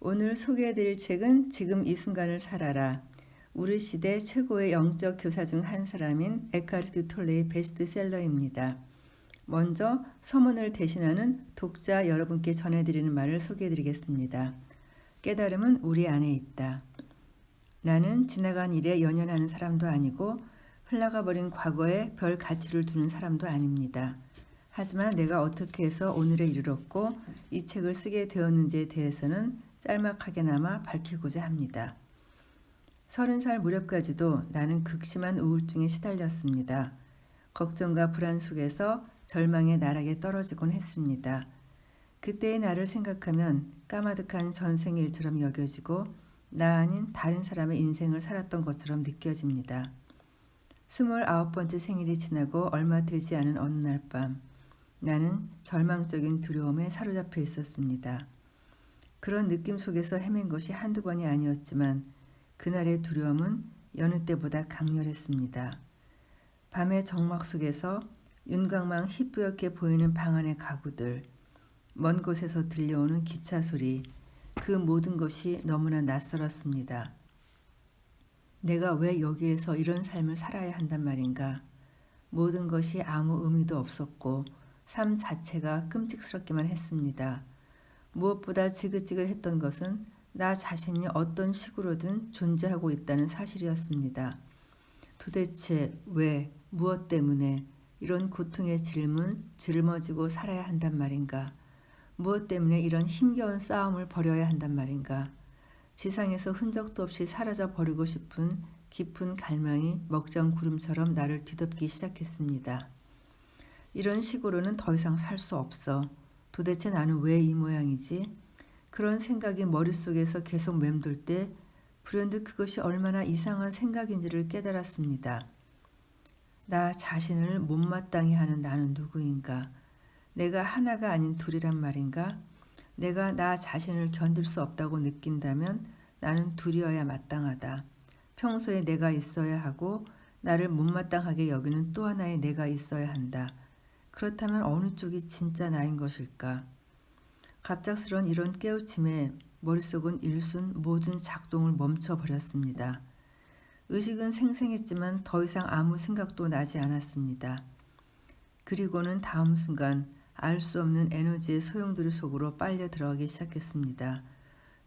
오늘 소개해드릴 책은 지금 이 순간을 살아라. 우리 시대 최고의 영적 교사 중 한 사람인 에카르트 톨레의 베스트셀러입니다. 먼저 서문을 대신하는 독자 여러분께 전해드리는 말을 소개해드리겠습니다. 깨달음은 우리 안에 있다. 나는 지나간 일에 연연하는 사람도 아니고 흘러가 버린 과거에 별 가치를 두는 사람도 아닙니다. 하지만 내가 어떻게 해서 오늘에 이르렀고 이 책을 쓰게 되었는지에 대해서는 짤막하게나마 밝히고자 합니다. 30살 무렵까지도 나는 극심한 우울증에 시달렸습니다. 걱정과 불안 속에서 절망의 나락에 떨어지곤 했습니다. 그때의 나를 생각하면 까마득한 전생의 일처럼 여겨지고 나 아닌 다른 사람의 인생을 살았던 것처럼 느껴집니다. 29번째 생일이 지나고 얼마 되지 않은 어느 날 밤 나는 절망적인 두려움에 사로잡혀 있었습니다. 그런 느낌 속에서 헤맨 것이 한두 번이 아니었지만 그날의 두려움은 여느 때보다 강렬했습니다. 밤의 정막 속에서 윤곽망 희뿌옇게 보이는 방 안의 가구들, 먼 곳에서 들려오는 기차 소리, 그 모든 것이 너무나 낯설었습니다. 내가 왜 여기에서 이런 삶을 살아야 한단 말인가? 모든 것이 아무 의미도 없었고 삶 자체가 끔찍스럽기만 했습니다. 무엇보다 지긋지긋했던 것은 나 자신이 어떤 식으로든 존재하고 있다는 사실이었습니다. 도대체 왜, 무엇 때문에 이런 고통의 질문, 짊어지고 살아야 한단 말인가? 무엇 때문에 이런 힘겨운 싸움을 벌여야 한단 말인가? 지상에서 흔적도 없이 사라져 버리고 싶은 깊은 갈망이 먹장 구름처럼 나를 뒤덮기 시작했습니다. 이런 식으로는 더 이상 살 수 없어. 도대체 나는 왜 이 모양이지? 그런 생각이 머릿속에서 계속 맴돌 때 불현듯 그것이 얼마나 이상한 생각인지를 깨달았습니다. 나 자신을 못마땅히 하는 나는 누구인가? 내가 하나가 아닌 둘이란 말인가? 내가 나 자신을 견딜 수 없다고 느낀다면 나는 둘이어야 마땅하다. 평소에 내가 있어야 하고 나를 못마땅하게 여기는 또 하나의 내가 있어야 한다. 그렇다면 어느 쪽이 진짜 나인 것일까? 갑작스런 이런 깨우침에 머릿속은 일순 모든 작동을 멈춰버렸습니다. 의식은 생생했지만 더 이상 아무 생각도 나지 않았습니다. 그리고는 다음 순간 알 수 없는 에너지의 소용돌이 속으로 빨려 들어가기 시작했습니다.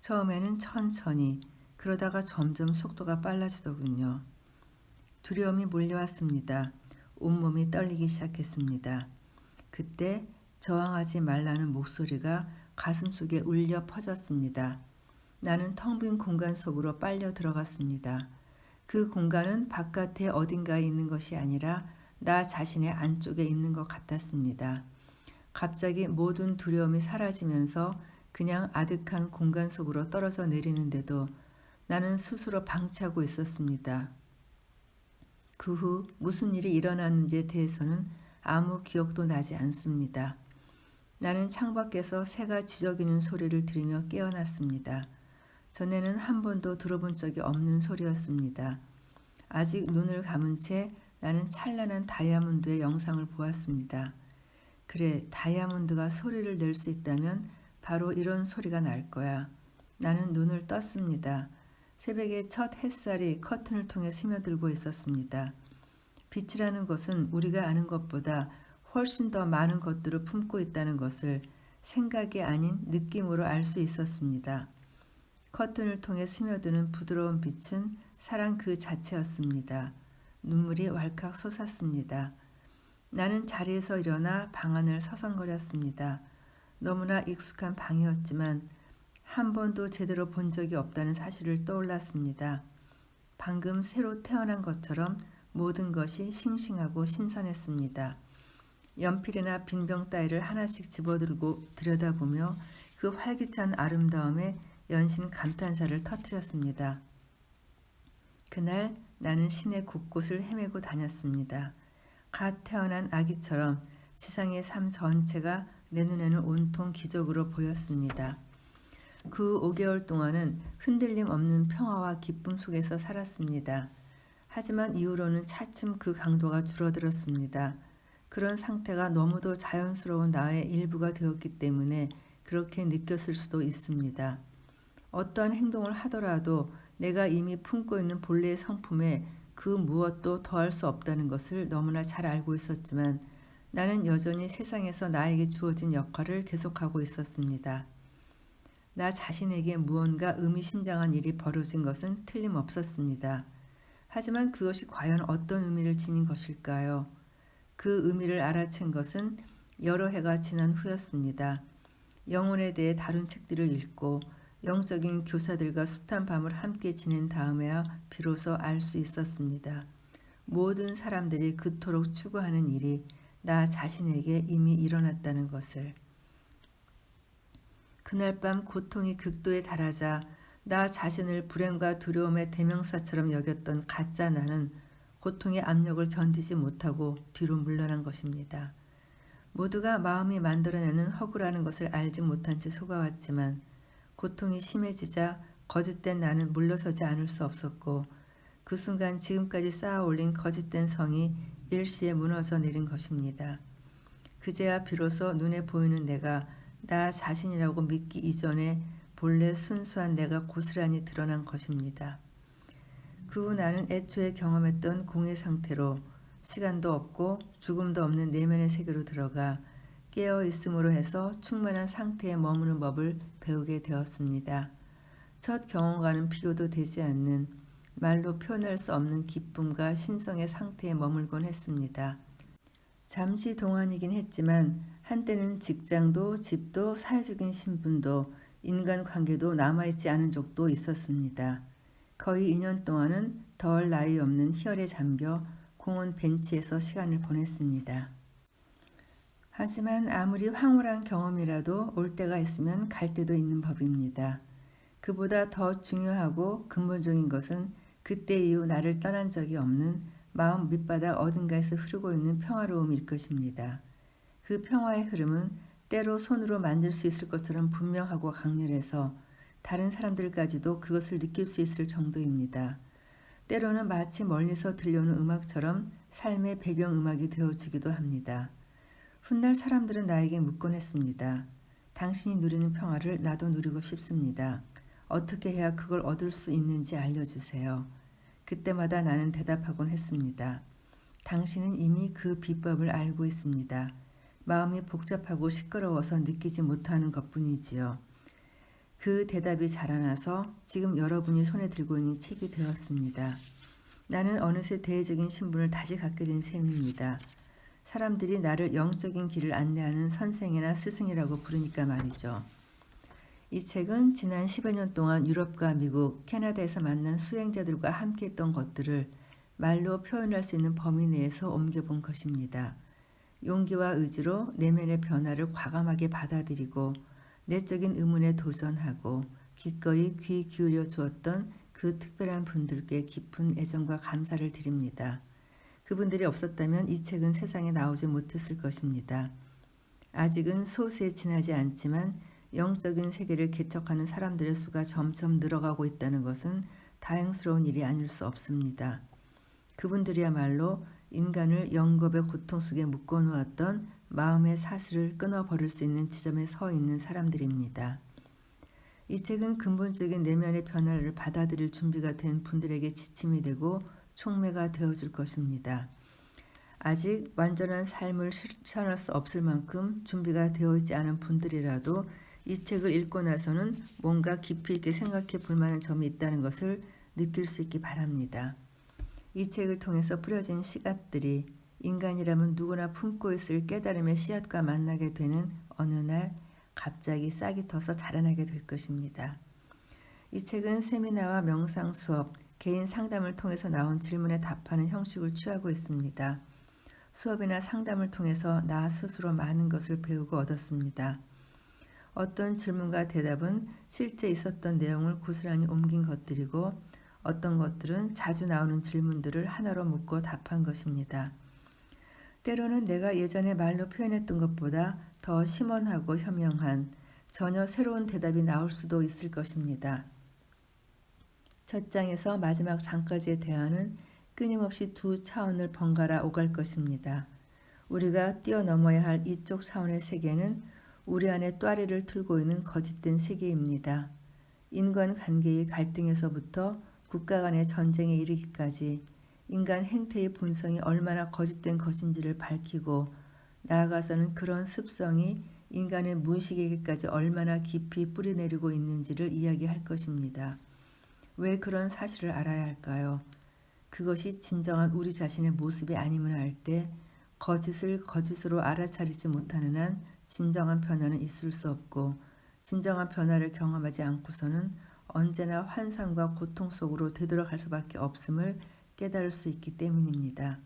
처음에는 천천히, 그러다가 점점 속도가 빨라지더군요. 두려움이 몰려왔습니다. 온몸이 떨리기 시작했습니다. 그때 저항하지 말라는 목소리가 가슴속에 울려 퍼졌습니다. 나는 텅 빈 공간 속으로 빨려 들어갔습니다. 그 공간은 바깥에 어딘가에 있는 것이 아니라 나 자신의 안쪽에 있는 것 같았습니다. 갑자기 모든 두려움이 사라지면서 그냥 아득한 공간 속으로 떨어져 내리는데도 나는 스스로 방치하고 있었습니다. 그 후 무슨 일이 일어났는지에 대해서는 아무 기억도 나지 않습니다. 나는 창밖에서 새가 지저귀는 소리를 들으며 깨어났습니다. 전에는 한 번도 들어본 적이 없는 소리였습니다. 아직 눈을 감은 채 나는 찬란한 다이아몬드의 영상을 보았습니다. 그래, 다이아몬드가 소리를 낼 수 있다면 바로 이런 소리가 날 거야. 나는 눈을 떴습니다. 새벽의 첫 햇살이 커튼을 통해 스며들고 있었습니다. 빛이라는 것은 우리가 아는 것보다 훨씬 더 많은 것들을 품고 있다는 것을 생각이 아닌 느낌으로 알 수 있었습니다. 커튼을 통해 스며드는 부드러운 빛은 사랑 그 자체였습니다. 눈물이 왈칵 솟았습니다. 나는 자리에서 일어나 방 안을 서성거렸습니다. 너무나 익숙한 방이었지만 한 번도 제대로 본 적이 없다는 사실을 떠올랐습니다. 방금 새로 태어난 것처럼 모든 것이 싱싱하고 신선했습니다. 연필이나 빈병 따위를 하나씩 집어들고 들여다보며 그 활기찬 아름다움에 연신 감탄사를 터뜨렸습니다. 그날 나는 시내 곳곳을 헤매고 다녔습니다. 갓 태어난 아기처럼 지상의 삶 전체가 내 눈에는 온통 기적으로 보였습니다. 그 5개월 동안은 흔들림 없는 평화와 기쁨 속에서 살았습니다. 하지만 이후로는 차츰 그 강도가 줄어들었습니다. 그런 상태가 너무도 자연스러운 나의 일부가 되었기 때문에 그렇게 느꼈을 수도 있습니다. 어떠한 행동을 하더라도 내가 이미 품고 있는 본래의 성품에 그 무엇도 더할 수 없다는 것을 너무나 잘 알고 있었지만 나는 여전히 세상에서 나에게 주어진 역할을 계속하고 있었습니다. 나 자신에게 무언가 의미심장한 일이 벌어진 것은 틀림없었습니다. 하지만 그것이 과연 어떤 의미를 지닌 것일까요? 그 의미를 알아챈 것은 여러 해가 지난 후였습니다. 영혼에 대해 다룬 책들을 읽고 영적인 교사들과 숱한 밤을 함께 지낸 다음에야 비로소 알 수 있었습니다. 모든 사람들이 그토록 추구하는 일이 나 자신에게 이미 일어났다는 것을. 그날 밤 고통이 극도에 달하자 나 자신을 불행과 두려움의 대명사처럼 여겼던 가짜 나는 고통의 압력을 견디지 못하고 뒤로 물러난 것입니다. 모두가 마음이 만들어내는 허구라는 것을 알지 못한 채 속아왔지만 고통이 심해지자 거짓된 나는 물러서지 않을 수 없었고 그 순간 지금까지 쌓아올린 거짓된 성이 일시에 무너져 내린 것입니다. 그제야 비로소 눈에 보이는 내가 나 자신이라고 믿기 이전에 본래 순수한 내가 고스란히 드러난 것입니다. 그 후 나는 애초에 경험했던 공의 상태로 시간도 없고 죽음도 없는 내면의 세계로 들어가 깨어 있음으로 해서 충만한 상태에 머무는 법을 배우게 되었습니다. 첫 경험과는 비교도 되지 않는 말로 표현할 수 없는 기쁨과 신성의 상태에 머물곤 했습니다. 잠시 동안이긴 했지만 한때는 직장도 집도 사회적인 신분도 인간관계도 남아있지 않은 적도 있었습니다. 거의 2년 동안은 덜 나위 없는 희열에 잠겨 공원 벤치에서 시간을 보냈습니다. 하지만 아무리 황홀한 경험이라도 올 때가 있으면 갈 때도 있는 법입니다. 그보다 더 중요하고 근본적인 것은 그때 이후 나를 떠난 적이 없는 마음 밑바닥 어딘가에서 흐르고 있는 평화로움일 것입니다. 그 평화의 흐름은 때로 손으로 만질 수 있을 것처럼 분명하고 강렬해서 다른 사람들까지도 그것을 느낄 수 있을 정도입니다. 때로는 마치 멀리서 들려오는 음악처럼 삶의 배경음악이 되어주기도 합니다. 훗날 사람들은 나에게 묻곤 했습니다. 당신이 누리는 평화를 나도 누리고 싶습니다. 어떻게 해야 그걸 얻을 수 있는지 알려주세요. 그때마다 나는 대답하곤 했습니다. 당신은 이미 그 비법을 알고 있습니다. 마음이 복잡하고 시끄러워서 느끼지 못하는 것뿐이지요. 그 대답이 자라나서 지금 여러분이 손에 들고 있는 책이 되었습니다. 나는 어느새 대외적인 신분을 다시 갖게 된 셈입니다. 사람들이 나를 영적인 길을 안내하는 선생이나 스승이라고 부르니까 말이죠. 이 책은 지난 10여 년 동안 유럽과 미국, 캐나다에서 만난 수행자들과 함께했던 것들을 말로 표현할 수 있는 범위 내에서 옮겨본 것입니다. 용기와 의지로 내면의 변화를 과감하게 받아들이고 내적인 의문에 도전하고 기꺼이 귀 기울여 주었던 그 특별한 분들께 깊은 애정과 감사를 드립니다. 그분들이 없었다면 이 책은 세상에 나오지 못했을 것입니다. 아직은 소수에 지나지 않지만 영적인 세계를 개척하는 사람들의 수가 점점 늘어가고 있다는 것은 다행스러운 일이 아닐 수 없습니다. 그분들이야말로 인간을 영겁의 고통 속에 묶어놓았던 마음의 사슬을 끊어버릴 수 있는 지점에 서 있는 사람들입니다. 이 책은 근본적인 내면의 변화를 받아들일 준비가 된 분들에게 지침이 되고 촉매가 되어줄 것입니다. 아직 완전한 삶을 실천할 수 없을 만큼 준비가 되어 있지 않은 분들이라도 이 책을 읽고 나서는 뭔가 깊이 있게 생각해 볼 만한 점이 있다는 것을 느낄 수 있기 바랍니다. 이 책을 통해서 뿌려진 씨앗들이 인간이라면 누구나 품고 있을 깨달음의 씨앗과 만나게 되는 어느 날 갑자기 싹이 터서 자라나게 될 것입니다. 이 책은 세미나와 명상 수업, 개인 상담을 통해서 나온 질문에 답하는 형식을 취하고 있습니다. 수업이나 상담을 통해서 나 스스로 많은 것을 배우고 얻었습니다. 어떤 질문과 대답은 실제 있었던 내용을 고스란히 옮긴 것들이고 어떤 것들은 자주 나오는 질문들을 하나로 묶어 답한 것입니다. 때로는 내가 예전에 말로 표현했던 것보다 더 심원하고 현명한 전혀 새로운 대답이 나올 수도 있을 것입니다. 첫 장에서 마지막 장까지의 대화는 끊임없이 두 차원을 번갈아 오갈 것입니다. 우리가 뛰어넘어야 할 이쪽 차원의 세계는 우리 안에 또아리를 틀고 있는 거짓된 세계입니다. 인간관계의 갈등에서부터 국가 간의 전쟁에 이르기까지 인간 행태의 본성이 얼마나 거짓된 것인지를 밝히고 나아가서는 그런 습성이 인간의 무의식에게까지 얼마나 깊이 뿌리내리고 있는지를 이야기할 것입니다. 왜 그런 사실을 알아야 할까요? 그것이 진정한 우리 자신의 모습이 아님을 알 때 거짓을 거짓으로 알아차리지 못하는 한 진정한 변화는 있을 수 없고 진정한 변화를 경험하지 않고서는 언제나 환상과 고통 속으로 되돌아갈 수밖에 없음을 깨달을 수 있기 때문입니다.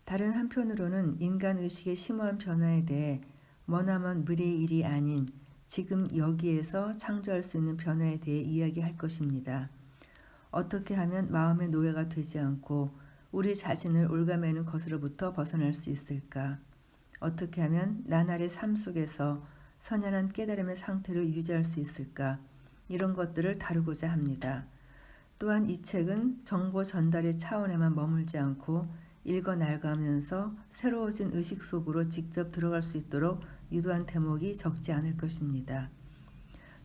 다른 한편으로는 인간의식의 심오한 변화에 대해 머나먼 미래의 일이 아닌 지금 여기에서 창조할 수 있는 변화에 대해 이야기할 것입니다. 어떻게 하면 마음의 노예가 되지 않고 우리 자신을 올가매는 것으로부터 벗어날 수 있을까? 어떻게 하면 나날의 삶 속에서 선연한 깨달음의 상태를 유지할 수 있을까? 이런 것들을 다루고자 합니다. 또한 이 책은 정보 전달의 차원에만 머물지 않고 읽어 나가면서 새로워진 의식 속으로 직접 들어갈 수 있도록 유도한 대목이 적지 않을 것입니다.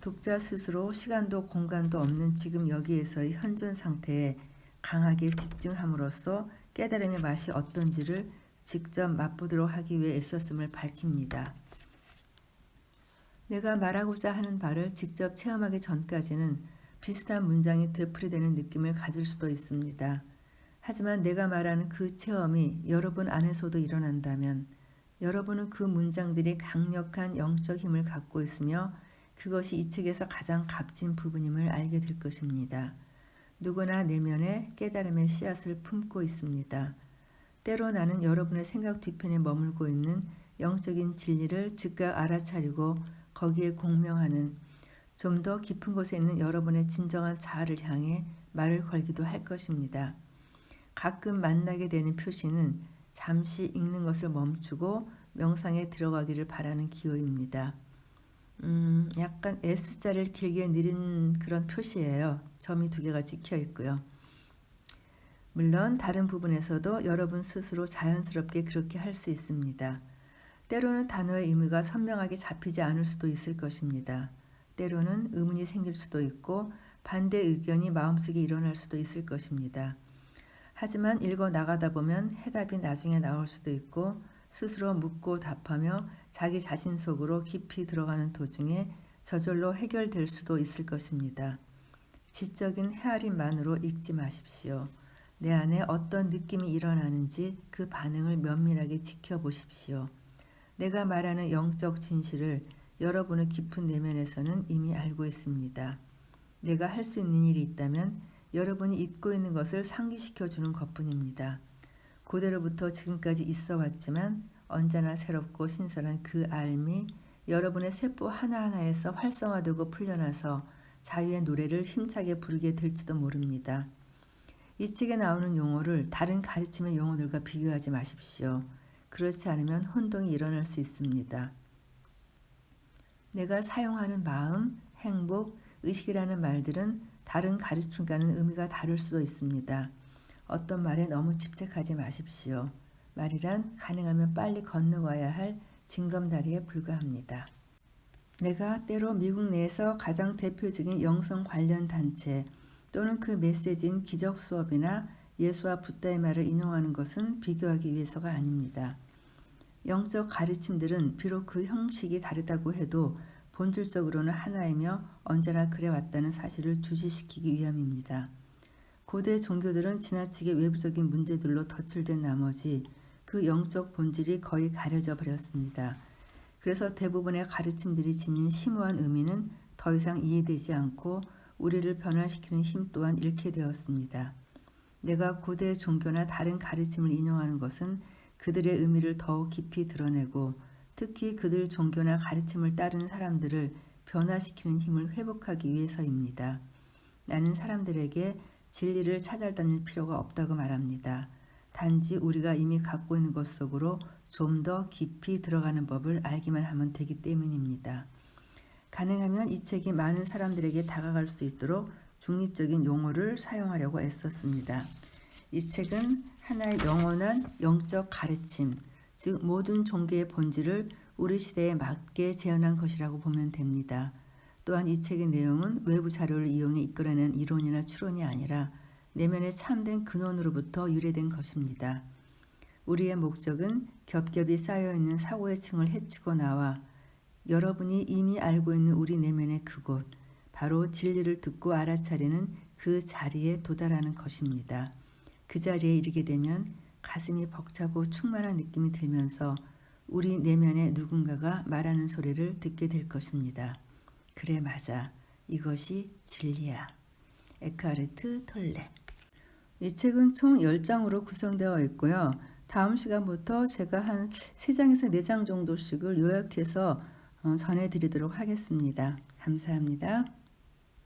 독자 스스로 시간도 공간도 없는 지금 여기에서의 현존 상태에 강하게 집중함으로써 깨달음의 맛이 어떤지를 직접 맛보도록 하기 위해 애썼음을 밝힙니다. 내가 말하고자 하는 바를 직접 체험하기 전까지는 비슷한 문장이 되풀이되는 느낌을 가질 수도 있습니다. 하지만 내가 말하는 그 체험이 여러분 안에서도 일어난다면 여러분은 그 문장들이 강력한 영적 힘을 갖고 있으며 그것이 이 책에서 가장 값진 부분임을 알게 될 것입니다. 누구나 내면에 깨달음의 씨앗을 품고 있습니다. 때로 나는 여러분의 생각 뒤편에 머물고 있는 영적인 진리를 즉각 알아차리고 거기에 공명하는 좀 더 깊은 곳에 있는 여러분의 진정한 자아를 향해 말을 걸기도 할 것입니다. 가끔 만나게 되는 표시는 잠시 읽는 것을 멈추고 명상에 들어가기를 바라는 기호입니다. 약간 S자를 길게 느린 그런 표시예요. 점이 2개가 찍혀 있고요. 물론 다른 부분에서도 여러분 스스로 자연스럽게 그렇게 할 수 있습니다. 때로는 단어의 의미가 선명하게 잡히지 않을 수도 있을 것입니다. 때로는 의문이 생길 수도 있고 반대 의견이 마음속에 일어날 수도 있을 것입니다. 하지만 읽어 나가다 보면 해답이 나중에 나올 수도 있고 스스로 묻고 답하며 자기 자신 속으로 깊이 들어가는 도중에 저절로 해결될 수도 있을 것입니다. 지적인 헤아림만으로 읽지 마십시오. 내 안에 어떤 느낌이 일어나는지 그 반응을 면밀하게 지켜보십시오. 내가 말하는 영적 진실을 여러분의 깊은 내면에서는 이미 알고 있습니다. 내가 할 수 있는 일이 있다면 여러분이 잊고 있는 것을 상기시켜주는 것뿐입니다. 고대로부터 지금까지 있어 왔지만 언제나 새롭고 신선한 그 알미 여러분의 세포 하나하나에서 활성화되고 풀려나서 자유의 노래를 힘차게 부르게 될지도 모릅니다. 이 책에 나오는 용어를 다른 가르침의 용어들과 비교하지 마십시오. 그렇지 않으면 혼동이 일어날 수 있습니다. 내가 사용하는 마음, 행복, 의식이라는 말들은 다른 가르침과는 의미가 다를 수도 있습니다. 어떤 말에 너무 집착하지 마십시오. 말이란 가능하면 빨리 건너가야 할 징검다리에 불과합니다. 내가 때로 미국 내에서 가장 대표적인 영성 관련 단체 또는 그 메시지인 기적 수업이나 예수와 붓다의 말을 인용하는 것은 비교하기 위해서가 아닙니다. 영적 가르침들은 비록 그 형식이 다르다고 해도 본질적으로는 하나이며 언제나 그래왔다는 사실을 주시시키기 위함입니다. 고대 종교들은 지나치게 외부적인 문제들로 덧칠된 나머지 그 영적 본질이 거의 가려져 버렸습니다. 그래서 대부분의 가르침들이 지닌 심오한 의미는 더 이상 이해되지 않고 우리를 변화시키는 힘 또한 잃게 되었습니다. 내가 고대 종교나 다른 가르침을 인용하는 것은 그들의 의미를 더욱 깊이 드러내고 특히 그들 종교나 가르침을 따르는 사람들을 변화시키는 힘을 회복하기 위해서입니다. 나는 사람들에게 진리를 찾아다닐 필요가 없다고 말합니다. 단지 우리가 이미 갖고 있는 것 속으로 좀 더 깊이 들어가는 법을 알기만 하면 되기 때문입니다. 가능하면 이 책이 많은 사람들에게 다가갈 수 있도록 중립적인 용어를 사용하려고 애썼습니다. 이 책은 하나의 영원한 영적 가르침, 즉 모든 종교의 본질을 우리 시대에 맞게 재현한 것이라고 보면 됩니다. 또한 이 책의 내용은 외부 자료를 이용해 이끌어낸 이론이나 추론이 아니라 내면의 참된 근원으로부터 유래된 것입니다. 우리의 목적은 겹겹이 쌓여있는 사고의 층을 헤치고 나와 여러분이 이미 알고 있는 우리 내면의 그곳, 바로 진리를 듣고 알아차리는 그 자리에 도달하는 것입니다. 그 자리에 이르게 되면 가슴이 벅차고 충만한 느낌이 들면서 우리 내면의 누군가가 말하는 소리를 듣게 될 것입니다. 그래, 맞아. 이것이 진리야. 에카르트 톨레. 이 책은 총 10장으로 구성되어 있고요. 다음 시간부터 제가 한 3장에서 4장 정도씩을 요약해서 전해드리도록 하겠습니다. 감사합니다.